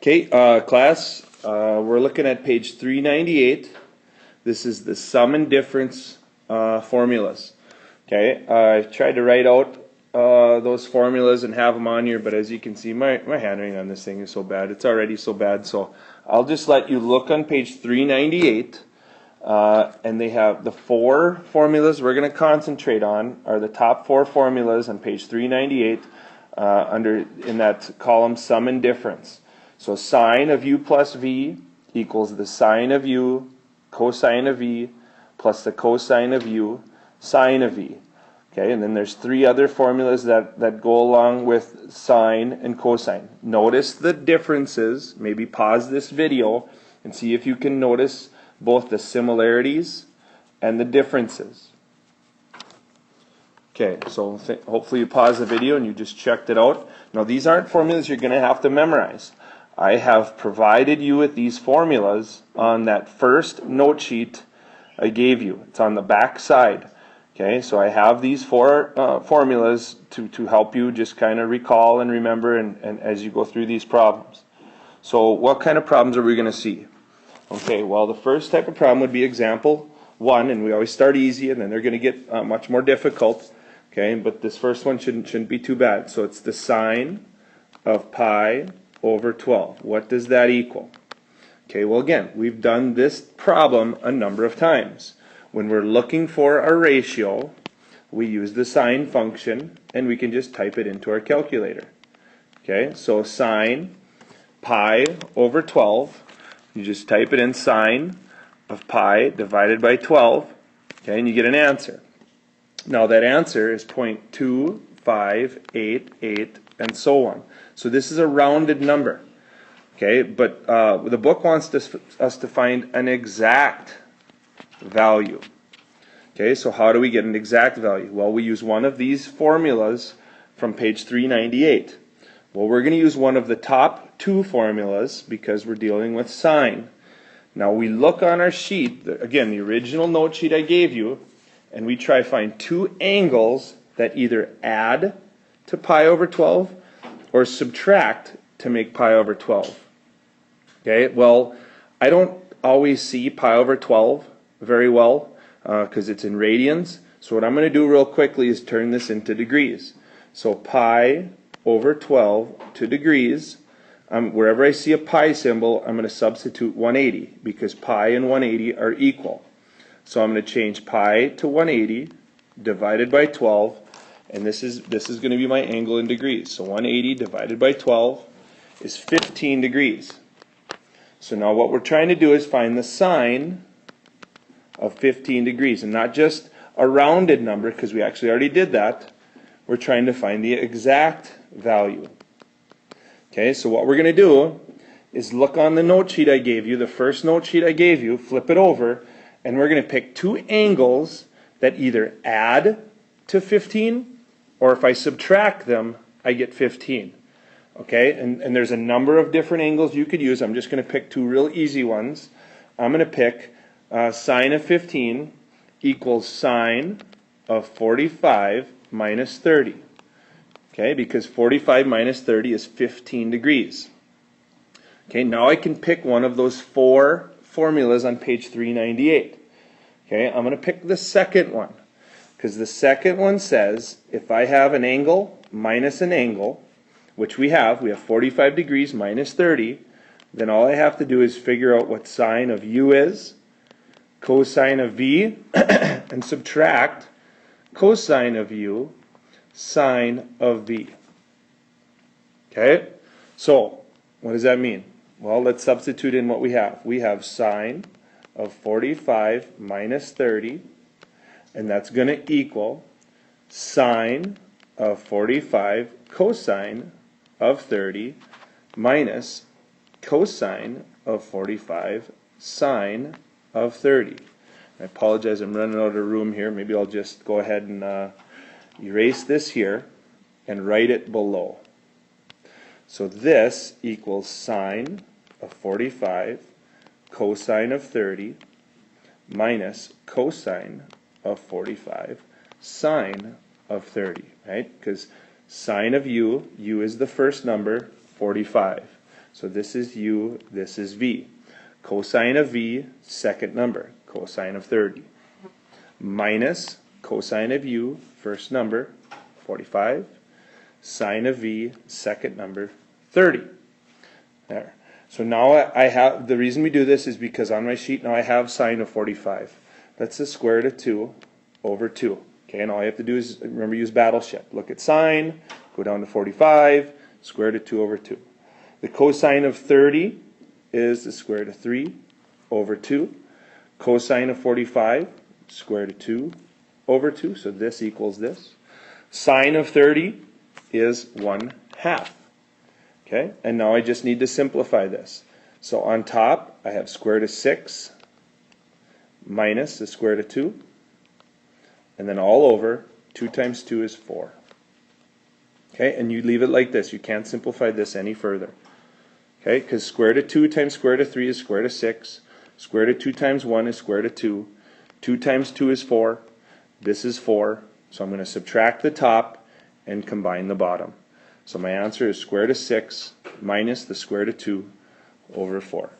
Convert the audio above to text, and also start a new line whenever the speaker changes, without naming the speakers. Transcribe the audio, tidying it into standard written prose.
Okay, class, we're looking at page 398. This is the sum and difference formulas. Okay, I've tried to write out those formulas and have them on here, but as you can see, my handwriting on this thing is so bad. It's already so bad, so I'll just let you look on page 398. And they have the four formulas we're going to concentrate on are the top four formulas on page 398 in that column sum and difference. So sine of u plus v equals the sine of u cosine of v plus the cosine of u sine of v. Okay, and then there's three other formulas that go along with sine and cosine. Notice the differences. Maybe pause this video and see if you can notice both the similarities and the differences. Okay, so hopefully you pause the video and you just checked it out. Now these aren't formulas you're going to have to memorize. I have provided you with these formulas on that first note sheet I gave you. It's on the back side. Okay, so I have these four formulas to help you just kind of recall and remember and as you go through these problems. So what kind of problems are we going to see? Okay, well the first type of problem would be example 1, and we always start easy and then they're going to get much more difficult. Okay, but this first one shouldn't be too bad. So it's the sine of pi over 12. What does that equal? Okay, well again, we've done this problem a number of times. When we're looking for a ratio, we use the sine function and we can just type it into our calculator. Okay, so sine pi over 12, you just type it in sine of pi divided by 12, okay, and you get an answer. Now that answer is 0.2588 and so on. So this is a rounded number. Okay, but the book wants us to find an exact value. Okay, so how do we get an exact value? Well, we use one of these formulas from page 398. Well, we're going to use one of the top two formulas because we're dealing with sine. Now we look on our sheet, again, the original note sheet I gave you, and we try to find two angles that either add to pi over 12 or subtract to make pi over 12. Okay, well, I don't always see pi over 12 very well because it's in radians. So what I'm going to do real quickly is turn this into degrees. So pi over 12 to degrees, wherever I see a pi symbol, I'm going to substitute 180 because pi and 180 are equal. So I'm going to change pi to 180 divided by 12, and this is going to be my angle in degrees. So 180 divided by 12 is 15 degrees. So now what we're trying to do is find the sine of 15 degrees, and not just a rounded number because we actually already did that. We're trying to find the exact value. Okay, so what we're going to do is look on the note sheet I gave you, the first note sheet I gave you, flip it over, and we're going to pick two angles that either add to 15 or if I subtract them, I get 15. Okay, and there's a number of different angles you could use. I'm just going to pick two real easy ones. I'm going to pick sine of 15 equals sine of 45 minus 30. Okay, because 45 minus 30 is 15 degrees. Okay, now I can pick one of those four formulas on page 398. Okay, I'm going to pick the second one because the second one says if I have an angle minus an angle, which we have 45 degrees minus 30, then all I have to do is figure out what sine of u is, cosine of v, and subtract cosine of u, sine of v. Okay, so what does that mean? Well, let's substitute in what we have. We have sine of 45 minus 30, and that's going to equal sine of 45 cosine of 30 minus cosine of 45 sine of 30. I apologize, I'm running out of room here. Maybe I'll just go ahead and erase this here and write it below. So this equals sine of 45 cosine of 30 minus cosine of 45 sine of 30, right? Because sine of u is the first number, 45. So this is u, this is v. Cosine of v, second number, cosine of 30. Minus cosine of u, first number, 45. Sine of v, second number, 30. There. So now I have, the reason we do this is because on my sheet now I have sine of 45. That's the square root of 2 over 2. Okay, and all you have to do is, remember, use battleship. Look at sine, go down to 45, square root of 2 over 2. The cosine of 30 is the square root of 3 over 2. Cosine of 45, square root of 2 over 2. So this equals this. Sine of 30 is 1/2. Okay, and now I just need to simplify this. So on top, I have square root of 6 minus the square root of 2. And then all over, 2 times 2 is 4. Okay, and you leave it like this. You can't simplify this any further. Okay, because square root of 2 times square root of 3 is square root of 6. Square root of 2 times 1 is square root of 2. 2 times 2 is 4. This is 4. So I'm going to subtract the top and combine the bottom. So my answer is square root of 6 minus the square root of 2 over 4.